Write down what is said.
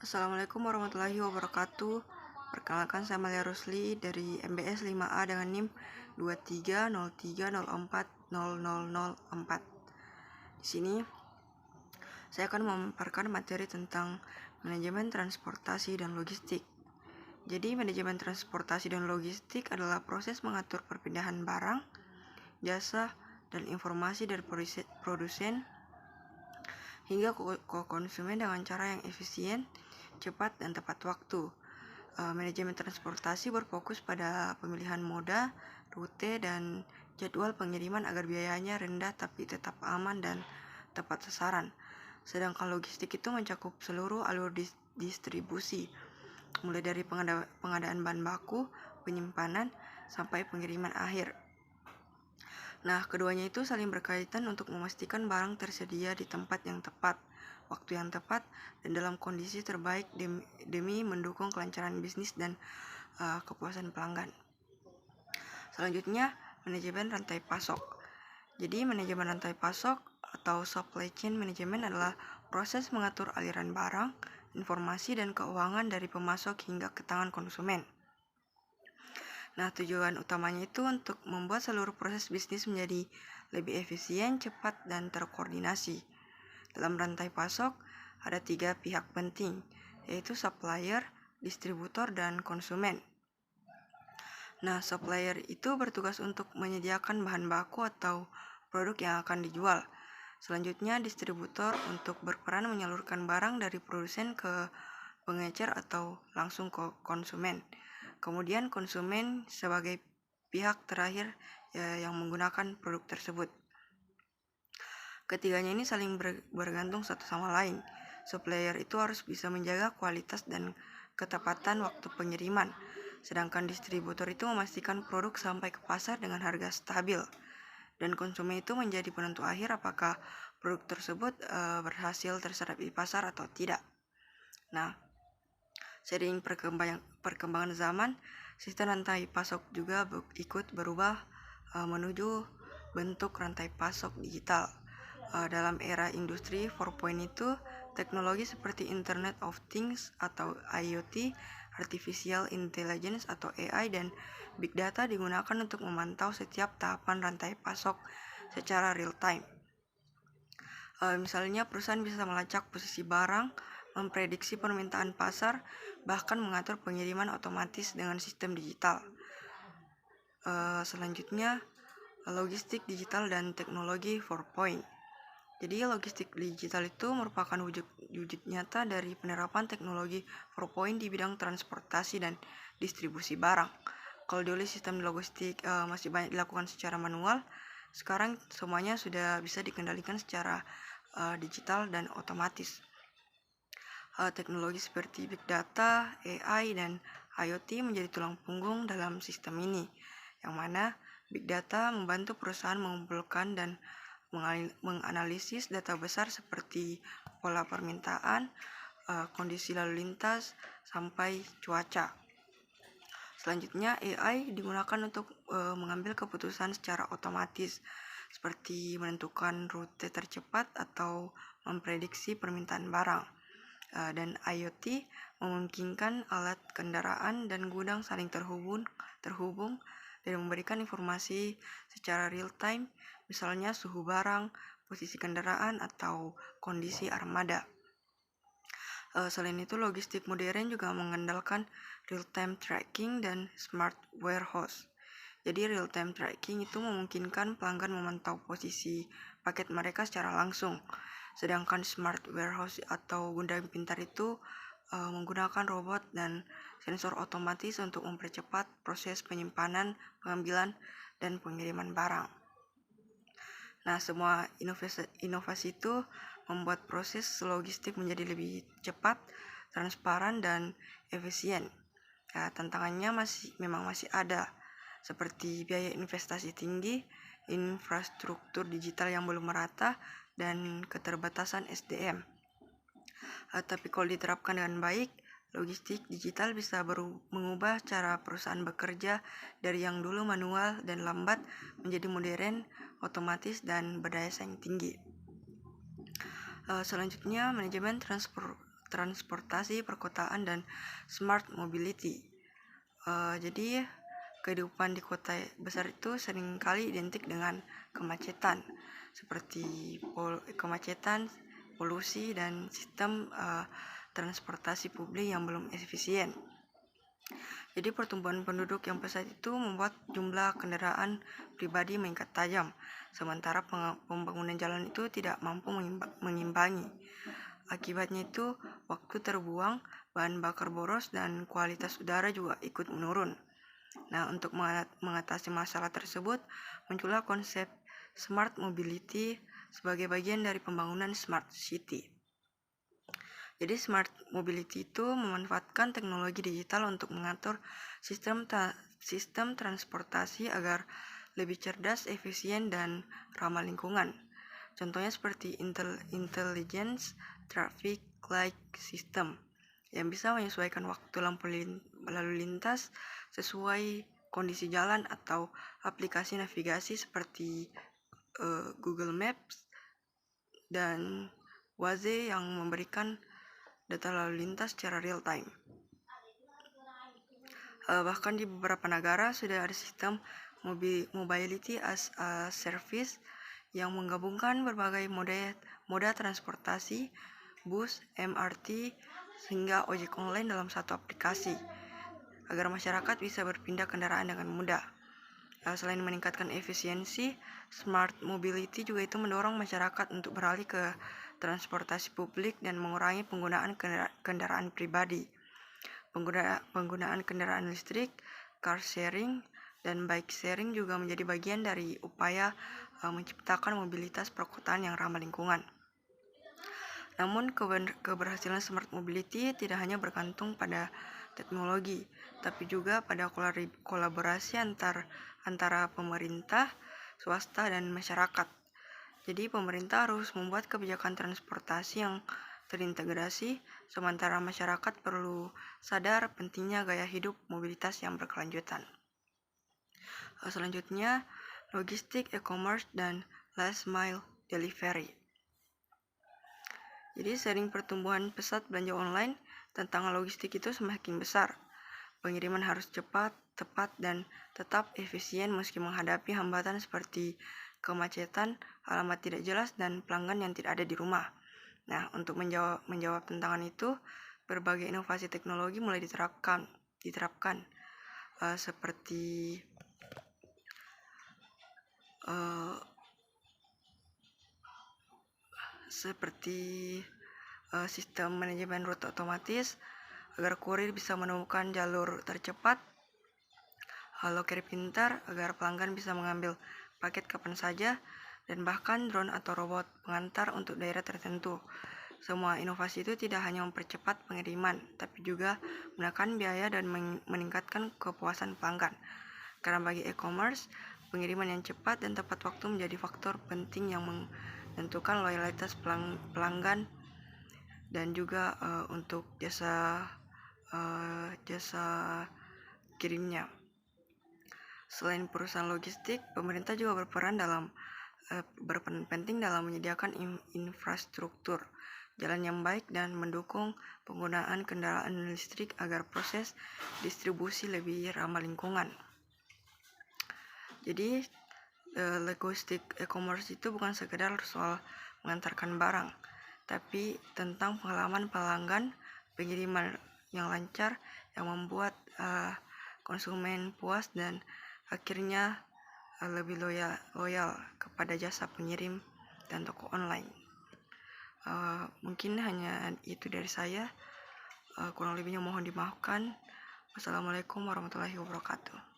Assalamualaikum warahmatullahi wabarakatuh. Perkenalkan, saya Malia Rusli dari MBS 5A dengan NIM 2303040004. Di sini saya akan memaparkan materi tentang manajemen transportasi dan logistik. Jadi, manajemen transportasi dan logistik adalah proses mengatur perpindahan barang, jasa, dan informasi dari produsen hingga ke konsumen dengan cara yang efisien, cepat, dan tepat waktu. Manajemen transportasi berfokus pada pemilihan moda, rute, dan jadwal pengiriman agar biayanya rendah tapi tetap aman dan tepat sasaran. Sedangkan logistik itu mencakup seluruh alur distribusi, mulai dari pengadaan bahan baku, penyimpanan, sampai pengiriman akhir. Nah, keduanya itu saling berkaitan untuk memastikan barang tersedia di tempat yang tepat, waktu yang tepat, dan dalam kondisi terbaik demi mendukung kelancaran bisnis dan kepuasan pelanggan. Selanjutnya, manajemen rantai pasok. Jadi, manajemen rantai pasok atau supply chain management adalah proses mengatur aliran barang, informasi, dan keuangan dari pemasok hingga ke tangan konsumen. Nah, tujuan utamanya itu untuk membuat seluruh proses bisnis menjadi lebih efisien, cepat, dan terkoordinasi. Dalam rantai pasok, ada 3 pihak penting, yaitu supplier, distributor, dan konsumen. Nah, supplier itu bertugas untuk menyediakan bahan baku atau produk yang akan dijual. Selanjutnya, distributor untuk berperan menyalurkan barang dari produsen ke pengecer atau langsung ke konsumen. Kemudian konsumen sebagai pihak terakhir yang menggunakan produk tersebut. Ketiganya ini saling bergantung satu sama lain. Supplier itu harus bisa menjaga kualitas dan ketepatan waktu pengiriman, sedangkan distributor itu memastikan produk sampai ke pasar dengan harga stabil. Dan konsumen itu menjadi penentu akhir apakah produk tersebut berhasil terserap di pasar atau tidak. Nah, seiring perkembangan zaman, sistem rantai pasok juga ikut berubah menuju bentuk rantai pasok digital. Dalam era industri 4.0 itu, teknologi seperti Internet of Things atau IoT, Artificial Intelligence atau AI, dan Big Data digunakan untuk memantau setiap tahapan rantai pasok secara real time. Misalnya perusahaan bisa melacak posisi barang, memprediksi permintaan pasar, bahkan mengatur pengiriman otomatis dengan sistem digital. Selanjutnya, logistik digital dan teknologi 4.0. Jadi logistik digital itu merupakan wujud nyata dari penerapan teknologi 4.0 di bidang transportasi dan distribusi barang. Kalau dulu sistem logistik masih banyak dilakukan secara manual, sekarang semuanya sudah bisa dikendalikan secara digital dan otomatis. Teknologi seperti Big Data, AI, dan IoT menjadi tulang punggung dalam sistem ini, yang mana Big Data membantu perusahaan mengumpulkan dan menganalisis data besar seperti pola permintaan, kondisi lalu lintas, sampai cuaca. Selanjutnya, AI digunakan untuk mengambil keputusan secara otomatis, seperti menentukan rute tercepat atau memprediksi permintaan barang. Dan IoT memungkinkan alat kendaraan dan gudang saling terhubung dan memberikan informasi secara real time, misalnya suhu barang, posisi kendaraan, atau kondisi armada. Selain itu, logistik modern juga mengandalkan real-time tracking dan smart warehouse. Jadi real-time tracking itu memungkinkan pelanggan memantau posisi paket mereka secara langsung. Sedangkan smart warehouse atau gudang pintar itu menggunakan robot dan sensor otomatis untuk mempercepat proses penyimpanan, pengambilan, dan pengiriman barang. Nah, semua inovasi itu membuat proses logistik menjadi lebih cepat, transparan, dan efisien. Tantangannya memang masih ada, seperti biaya investasi tinggi, infrastruktur digital yang belum merata, dan keterbatasan SDM. Tapi kalau diterapkan dengan baik, logistik digital bisa mengubah cara perusahaan bekerja dari yang dulu manual dan lambat menjadi modern, otomatis, dan berdaya saing tinggi. Selanjutnya, manajemen transportasi perkotaan dan smart mobility. Jadi kehidupan di kota besar itu seringkali identik dengan kemacetan, seperti kemacetan, polusi, dan sistem transportasi publik yang belum efisien. Jadi pertumbuhan penduduk yang pesat itu membuat jumlah kendaraan pribadi meningkat tajam, sementara pembangunan jalan itu tidak mampu mengimbangi. Akibatnya itu waktu terbuang, bahan bakar boros, dan kualitas udara juga ikut menurun. Nah, untuk mengatasi masalah tersebut, muncullah konsep smart mobility sebagai bagian dari pembangunan smart city. Jadi smart mobility itu memanfaatkan teknologi digital untuk mengatur sistem transportasi agar lebih cerdas, efisien, dan ramah lingkungan. Contohnya seperti intelligence traffic light system yang bisa menyesuaikan waktu lampu lalu lintas sesuai kondisi jalan, atau aplikasi navigasi seperti Google Maps dan Waze yang memberikan data lalu lintas secara real time. Bahkan di beberapa negara sudah ada sistem mobility as a service yang menggabungkan berbagai moda transportasi, bus, MRT, hingga ojek online dalam satu aplikasi, agar masyarakat bisa berpindah kendaraan dengan mudah. Selain meningkatkan efisiensi, smart mobility juga itu mendorong masyarakat untuk beralih ke transportasi publik dan mengurangi penggunaan kendaraan pribadi. Penggunaan kendaraan listrik, car sharing, dan bike sharing juga menjadi bagian dari upaya menciptakan mobilitas perkotaan yang ramah lingkungan. Namun keberhasilan smart mobility tidak hanya bergantung pada teknologi, tapi juga pada kolaborasi antara pemerintah, swasta, dan masyarakat. Jadi pemerintah harus membuat kebijakan transportasi yang terintegrasi, sementara masyarakat perlu sadar pentingnya gaya hidup mobilitas yang berkelanjutan. Selanjutnya, logistik, e-commerce, dan last mile delivery. Jadi sering pertumbuhan pesat belanja online, tantangan logistik itu semakin besar. Pengiriman harus cepat, tepat, dan tetap efisien meski menghadapi hambatan seperti kemacetan, alamat tidak jelas, dan pelanggan yang tidak ada di rumah. Nah, untuk menjawab tantangan itu, berbagai inovasi teknologi mulai diterapkan seperti sistem manajemen rute otomatis agar kurir bisa menemukan jalur tercepat, loker pintar agar pelanggan bisa mengambil paket kapan saja, dan bahkan drone atau robot pengantar untuk daerah tertentu. Semua inovasi itu tidak hanya mempercepat pengiriman, tapi juga menekan biaya dan meningkatkan kepuasan pelanggan. Karena bagi e-commerce, pengiriman yang cepat dan tepat waktu menjadi faktor penting yang menentukan loyalitas pelanggan dan juga untuk jasa kirimnya. Selain perusahaan logistik, pemerintah juga berperan penting dalam menyediakan infrastruktur jalan yang baik dan mendukung penggunaan kendaraan listrik agar proses distribusi lebih ramah lingkungan. Jadi logistik e-commerce itu bukan sekedar soal mengantarkan barang, tapi tentang pengalaman pelanggan, pengiriman yang lancar yang membuat konsumen puas dan akhirnya lebih loyal kepada jasa pengirim dan toko online. Mungkin hanya itu dari saya. Kurang lebihnya mohon dimaafkan. Wassalamualaikum warahmatullahi wabarakatuh.